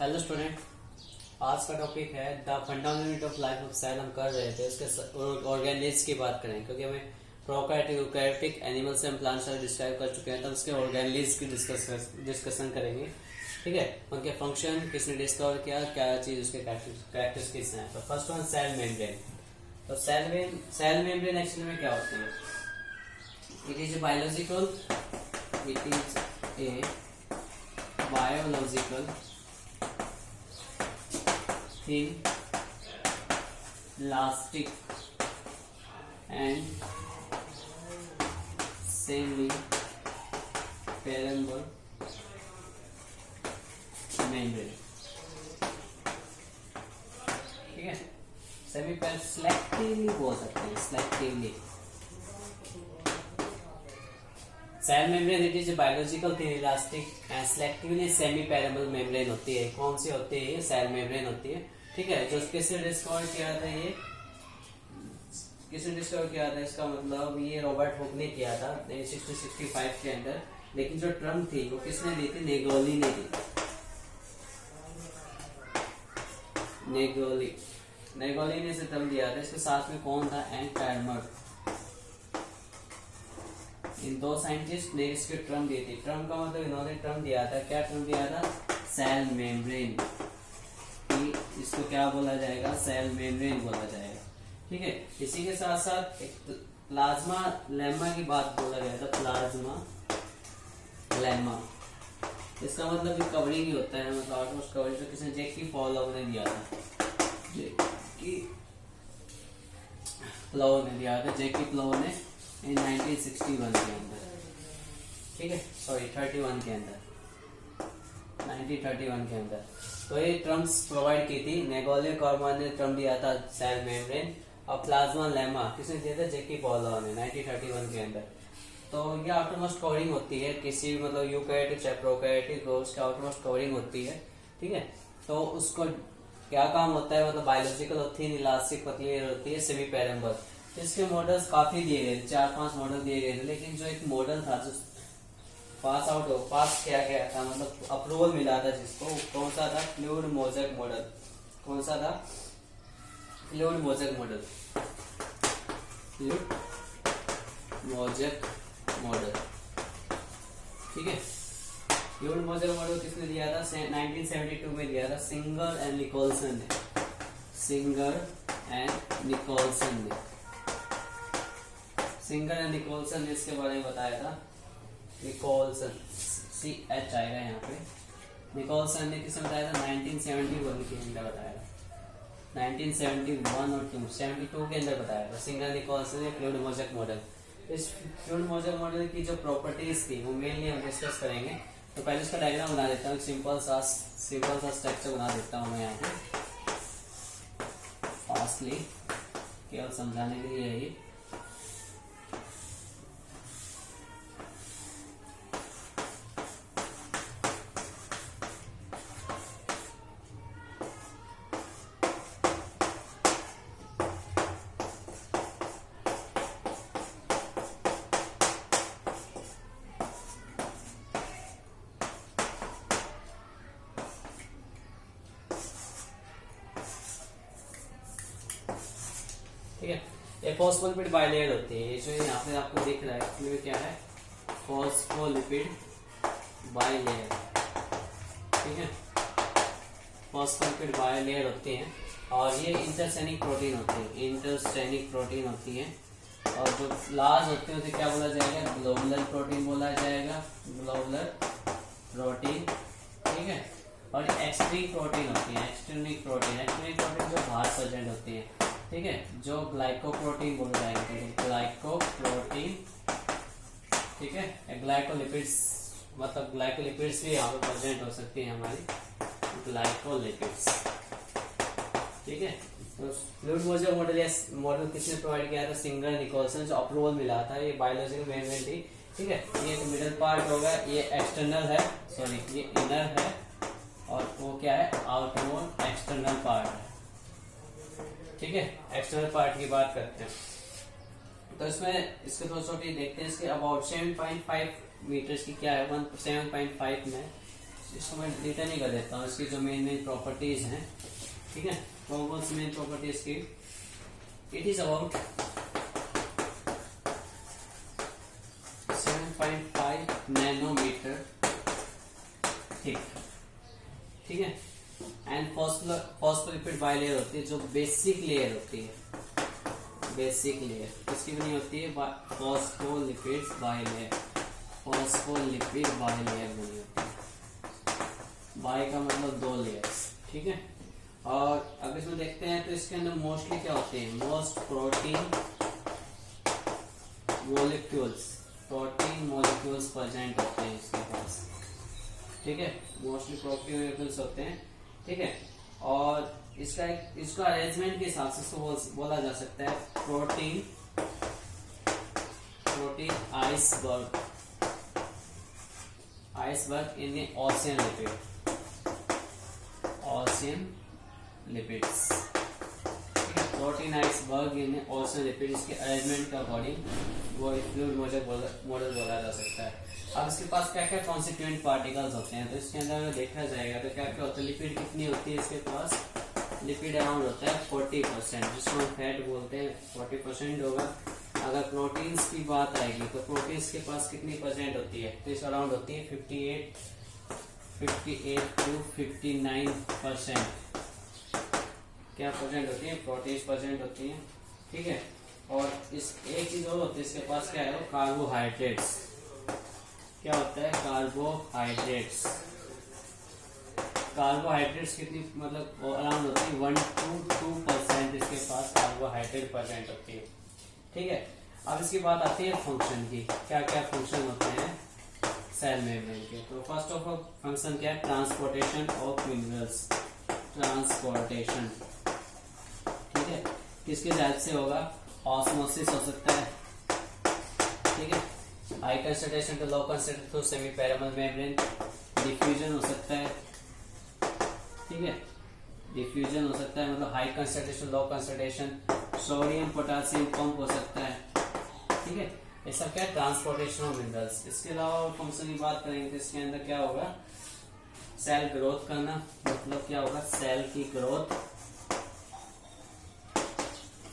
Hello student, आज का topic है the fundamental unit of life of cell. हम कर रहे थे उसके ऑर्गेनिज की बात करें, क्योंकि हमें prokaryotic eukaryotic animals and plants describe कर चुके हैं, तो उसके ऑर्गेनिज की डिस्कशन करेंगे। ठीक है, उनके फंक्शन किसने डिस्कवर किया, क्या चीज उसके कैरेक्टरिस्टिक्स हैं। तो फर्स्ट वन सेल मेम्ब्रेन। तो सेल मेम्ब्रेन एक्चुअली में क्या होती है? It is biological thin, elastic and semi-permeable membrane। ठीक है, सेलेक्टिवली बोल सकते हैं, selectively cell membrane it is biological thin elastic and selectively semi permeable membrane होती है। कौन सी होती है? सेल मेम्ब्रेन होती है। ठीक है, जो किसने डिस्कवर किया था? ये किसने डिस्कवर किया था? इसका मतलब ये रॉबर्ट हुक ने किया था 1665 के अंदर। लेकिन जो टर्म थी वो किसने ली थी? नेग्रोली ने दी। नेग्रोली ने इसे टर्म दिया था। इसके साथ में कौन था? एंड टर्मर। इन दो साइंटिस्ट ने इसके टर्म दी थी। टर्म का मतलब इन्होंने टर्म दिया था। क्या टर्म दिया था? Cell membrane. इसको क्या बोला जाएगा? सेल मेम्ब्रेन बोला जाएगा। ठीक है, इसी के साथ साथ एक प्लाज्मा लेमा की बात बोला गया था। प्लाज्मा लेमा, इसका मतलब कवरिंग ही होता है, मतलब ऑटोमोस्ट कवरिंग। तो किसने? जैकी पॉलोव ने दिया था। जैकी प्लोव ने दिया था। जैकी प्लोव ने इन 1961 के अंदर, ठीक है, सॉरी 31 के अंदर, 1931 के अंदर। तो ये टर्म्स प्रोवाइड की थी। नेगोले कॉर्मान ने टर्म दिया था सेल मेम्ब्रेन, और प्लाज्मा लेमा किसने दिया था? जैकी पॉलोव ने 1931 के अंदर। तो ये आउटरमोस्ट कवरिंग होती है किसी भी, मतलब यूकैरियोटिक चाहे प्रोकैरियोटिक हो, उसकी आउटरमोस्ट कवरिंग होती है। ठीक है, तो उसको क्या काम होता है? मतलब बायोलॉजिकल और थिन इलास्टिक पतली होती है, सेमी पेरेबल। इसके मॉडल्स काफी दिए गए थे, 4-5 मॉडल दिए गए थे। लेकिन जो एक मॉडल था जो पास किया गया था, मतलब अप्रूवल मिला था जिसको, कौन सा था? Fluid mosaic model. कौन सा था? Fluid mosaic model. Fluid mosaic model. ठीक है, फ्लूइड मोज़ेक मॉडल किसने दिया था? 1972 में दिया था सिंगर एंड निकोलसन ने। सिंगर एंड निकोलसन ने इसके बारे में बताया था। निकोलसन, CH आएगा यहाँ पे। निकोलसन ने किसने बताया था? 1971 के अंदर बताया था। 1971 और 72 के अंदर बताया था सिंगर निकोलसन ने फ्लूइड मोज़ेक मॉडल। इस फ्लूइड मोज़ेक मॉडल की जो प्रॉपर्टीज थी वो मेनली हम डिस्कस करेंगे। तो पहले इसका डायग्राम बना देता हूँ, सिंपल सा स्ट्रक्चर बना देता हूँ मैं यहाँ पे फास्टली, केवल समझाने के लिए ही। ठीक है, ये फॉस्फोलिपिड बाइलेयर होती है। ये जो यहाँ पे आपको दिख रहा है इसमें क्या है? Phospholipid bilayer. ठीक है, फॉस्फोलिपिड बाइलेयर होती हैं, और ये इंटरसेनिक प्रोटीन होती है। और जो लार्ज होते हैं उसे क्या बोला जाएगा? ग्लोबुलर प्रोटीन बोला जाएगा। Globular protein. ठीक है, और एक्सट्रिक प्रोटीन होती है। एक्सटर्निक प्रोटीन जो बाहर प्रेजेंट होती है। ठीक है, जो ग्लाइकोप्रोटीन बोला जाएगा। ग्लाइकोप्रोटीन। ठीक है, ग्लाइकोलिपिड्स, मतलब ग्लाइकोलिपिड्स भी यहाँ पे प्रेजेंट हो सकती है हमारी, ग्लाइकोलिपिड्स। ठीक है, तो फ्लूइड मोज़ेक मॉडल किसने प्रोवाइड किया था? सिंगर निकोलसन, जो अप्रूवल मिला था। ये बायोलॉजिकल मेम्ब्रेन थी। ठीक है, ये मिडल पार्ट होगा, ये एक्सटर्नल है, सॉरी ये इनर है, और वो क्या है? आउटरमोस्ट एक्सटर्नल पार्ट है। ठीक है, एक्सटर्नल पार्ट की बात करते हैं। तो इसमें इसके दोस्तों की देखते हैं। इसके अबाउट 7.5 मीटर्स की क्या है? 7.5 में इसको मैं डिलीट नहीं कर देता हूँ, इसकी जो मेन प्रॉपर्टीज हैं, ठीक है, कौन सी मेन प्रॉपर्टीज की, it is about 7.5 nanometre thick, ठीक है। एंड फॉस्फोलिपिड बाइलेयर होती है जो बेसिक लेयर होती है, बेसिक लेयर इसकी बनी होती है फॉस्फोलिपिड बाइलेयर, फॉस्फोलिपिड बाइलेयर बनी होती है, बाई का मतलब 2 लेयर, ठीक है। और अब इसमें देखते हैं तो इसके अंदर मोस्टली क्या होते हैं, मोस्ट प्रोटीन मोलिक्यूल्स प्रेजेंट होते हैं इसके पास, ठीक है, मोस्टली प्रोटीन मोलिक्यूल्स होते हैं, ठीक है। और इसका अरेंजमेंट के हिसाब से इसको बोला जा सकता है प्रोटीन आइसबर्ग इन ओशियन लिपिड्स, ठीक है, प्रोटीन आइसबर्ग इन ओशियन लिपिड, इसके अरेंजमेंट के अकॉर्डिंग वो फ्लूइड मॉडल बोला जा सकता है। अब इसके पास क्या क्या कॉन्स्टिट्यूएंट पार्टिकल्स होते हैं, तो इसके अंदर अगर देखा जाएगा तो क्या क्या होता है, लिपिड कितनी होती है इसके पास, लिपिड अराउंड होता है 40%, जिसको हम फैट बोलते हैं 40% होगा। अगर प्रोटीन्स की बात आएगी तो प्रोटीन्स के पास कितनी परसेंट होती है, तो इस अराउंड होती है 58 to 59%, क्या परसेंट होती है, प्रोटीन्स परसेंट होती है, ठीक है। और इस एक चीज और होती है इसके पास, क्या है, कार्बोहाइड्रेट्स, क्या होता है, कार्बोहाइड्रेट्स कितनी मतलब अराउंड होती है 1 to 2% इसके पास कार्बोहाइड्रेट परसेंट होती है, ठीक है। अब इसकी बात आती है फंक्शन की, क्या क्या फंक्शन होते हैं सेल मेम्ब्रेन के। तो फर्स्ट ऑफ ऑल फंक्शन क्या है, ट्रांसपोर्टेशन ऑफ मिनरल्स, ट्रांसपोर्टेशन, ठीक है, किसके हेल्प से होगा, ऑस्मोसिस हो सकता है, ठीक है, high concentration to low concentration through semi permeable membrane, diffusion हो सकता है, ठीक है, डिफ्यूजन हो सकता है मतलब high concentration low concentration, sodium potassium pump हो सकता है, ठीक है, ये सब क्या है, ट्रांसपोर्टेशन ऑफ मिनरल्स। इसके अलावा फंक्शन की बात करेंगे तो इसके अंदर क्या होगा, सेल ग्रोथ करना, मतलब क्या होगा, सेल की growth,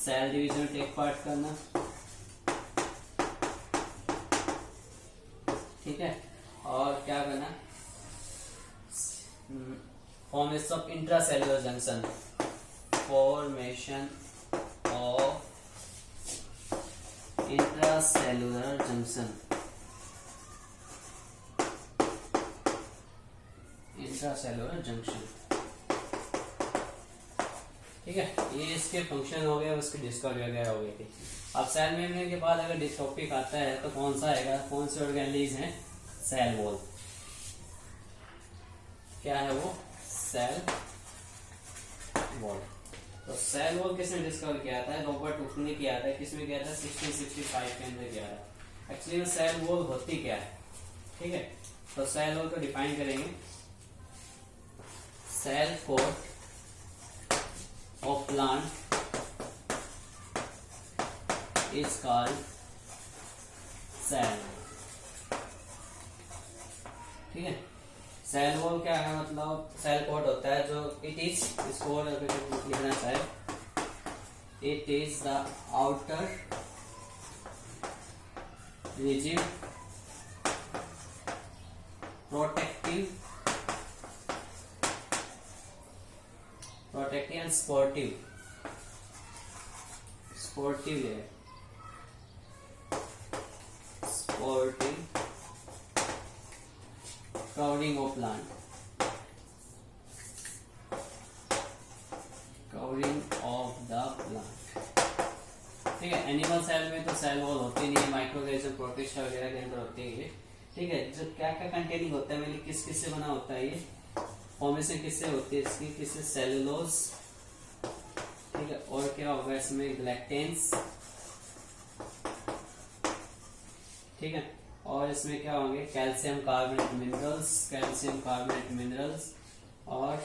cell division take part करना, ठीक है, और क्या करना, formation of intracellular junction, formation of intracellular junction, ठीक है, ये इसके फंक्शन हो गए, उसकी डिस्कवरी वगैरह हो गई थी। अब सेल मेम्ब्रेन के बाद अगर टॉपिक आता है तो कौन सा आएगा, कौन से ऑर्गेनेल्स हैं, सेल वॉल, क्या है वो, सेल वॉल। तो सेल वॉल किसने डिस्कवर किया था, रॉबर्ट हुक ने किया था, किसमें किया था, 1665 के अंदर किया था। एक्चुअली में सेल वॉल होती क्या है, ठीक है, तो सेल वॉल को डिफाइन करेंगे, cell coat of plant is called cell, ठीक है। सेल वॉल क्या है, मतलब सेल कोट होता है जो इट इज, इसको लिखना चाहे, it is the outer rigid protective and sportive layer, sportive covering of plant, ठीक है। एनिमल सेल में तो सेल वॉल होती नहीं है, माइक्रोऑर्गेनिज्म प्रोटिस्टा वगैरह के अंदर होती है, ठीक है। जो क्या क्या कंटेनिंग होता है, मतलब किस किस से बना होता है, ये फॉर्मेशन किससे होती है इसकी, किससे, सेलुलोज, ठीक है, और क्या होगा इसमें, ग्लैक्टेंस, ठीक है, और इसमें क्या होंगे, कैल्शियम कार्बोनेट मिनरल्स, और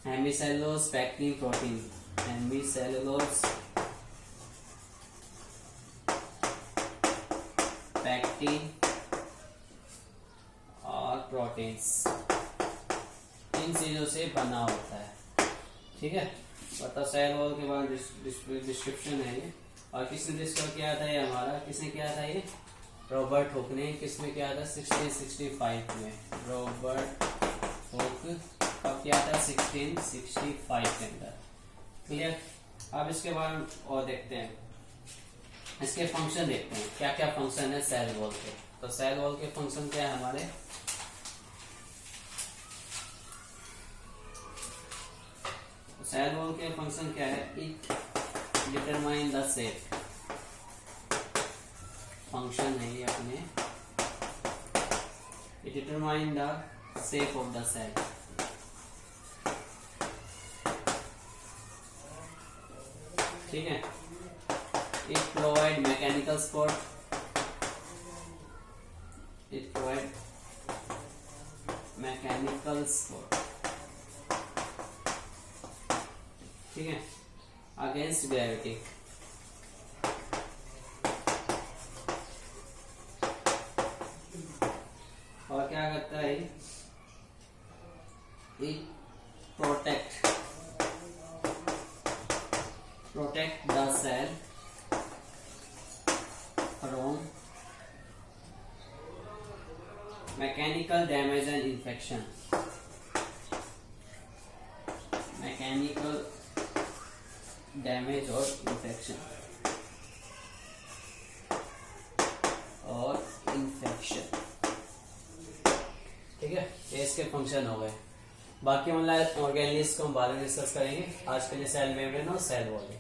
hemicellulose pectin protein, hemicellulose pectin और प्रोटीन्स, इन चीजों से बना होता है। ठीक है, मतलब सेल वॉल के बाद डिस्क्रिप्शन है ये। और किसने डिस्कवर किया था ये हमारा, किसने किया था ये, रॉबर्ट हुक ने। किसमें किया था, 1665 में रॉबर्ट हुक। कब किया था, 1665 के अंदर। क्लियर। अब इसके बारे में और देखते हैं, इसके फंक्शन देखते हैं, क्या क्या फंक्शन है सेल वॉल के। तो सेल वॉल के फंक्शन क्या है हमारे, सेल वॉल के फंक्शन क्या है, it determine the shape, function है ये अपने, it determine the shape of the cell. ठीक है, it provide mechanical support, it provide mechanical support. ठीक है, अगेंस्ट ग्रेविटी। और क्या करता है, it protect the cell from mechanical damage and infection, mechanical damage और इन्फेक्शन ठीक है, ये इसके फंक्शन हो गए। बाकी ऑर्गेनिल्स को हम बाद में डिस्कस करेंगे। आज के लिए सेल मेम्ब्रेन और सेल वॉल।